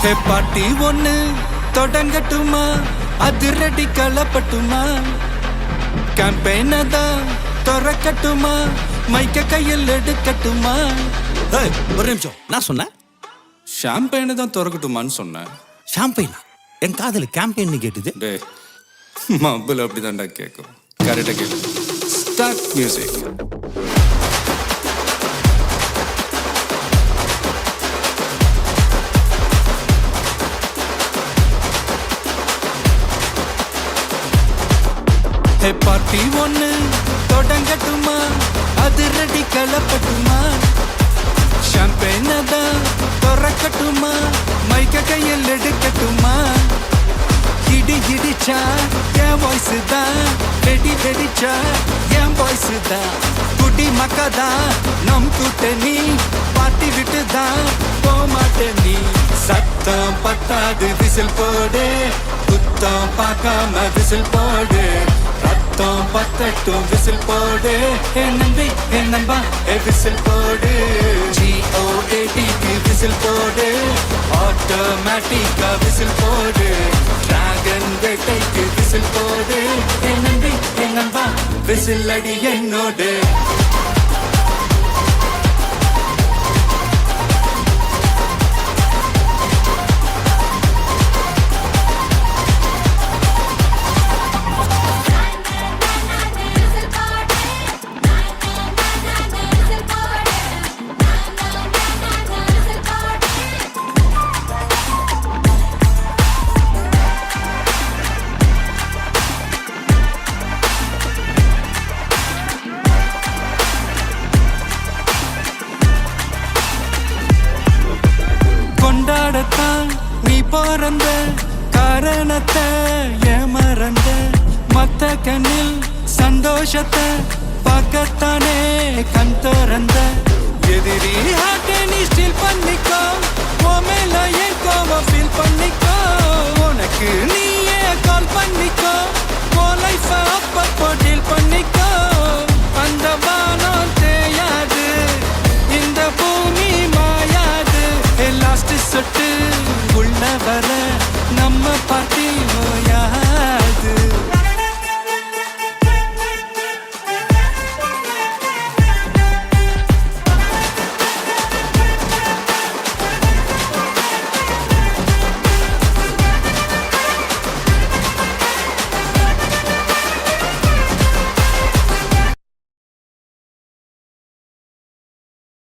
ஹே பாட்டி ஒண்ணு தொடங்கட்டுமா, அதிரடி களப்பட்டுமா, கேம்பெயின தான் திறக்கட்டுமா, மைக்க கையில் எடுக்கட்டுமா. ஒரு நிமிஷம், நான் சொன்னேன் ஷாம்பெயினை தான் திறக்கட்டுமான்னு சொன்னேன். ஷாம்பெயினா? என் காதல கேம்பெயின் கேட்டுது. டே மப்பிள் அப்படிதான்டா கேட்கும். கரெக்டாக கேளு. Start music. ஹே பார்ட்டி ஒண்ணு தொடங்கட்டுமா, அதிரடி களப்பட்டுமா, ஷாம்பெயினை தான் திறக்கட்டுமா, மைக்க கையில் எடுக்கட்டுமா. இடி இடிச்சா என் வாய்ஸ் தான், வெடி வெடிச்சா என் வாய்ஸ் தான், குடி மக்கதான் நம் கூட்டணி, பாட்டி விட்டு தான் போமாட்ட நீ. சத்தம் பத்தாது விசில் போடு, குத்தம் பார்க்காம விசில் போடு, ரத்தம் பத்தட்டும் விசில் போடு, என் நம்பி என் நம்பா விசில் போடு. GOATக்கு விசில் போடு, ஆட்டோமேட்டிக்கா விசில் போடு, டிராகன் வேட்டைக்கு விசில் போடு, என் நம்பி என் நம்பா விசில் அடி என்னோடு. கொண்டாடத்தான் நீ பிறந்த காரணத்தை ஏமறந்த, மத்த கண்ணில் சந்தோஷத்தை பார்க்கத்தானே கண் திறந்த. எதிரி ஹார்ட்டை நீ ஸ்டீல் பண்ணிக்கோ, உன் மேல என் கோவம் ஃபீல் பண்ணிக்கோ, உனக்கு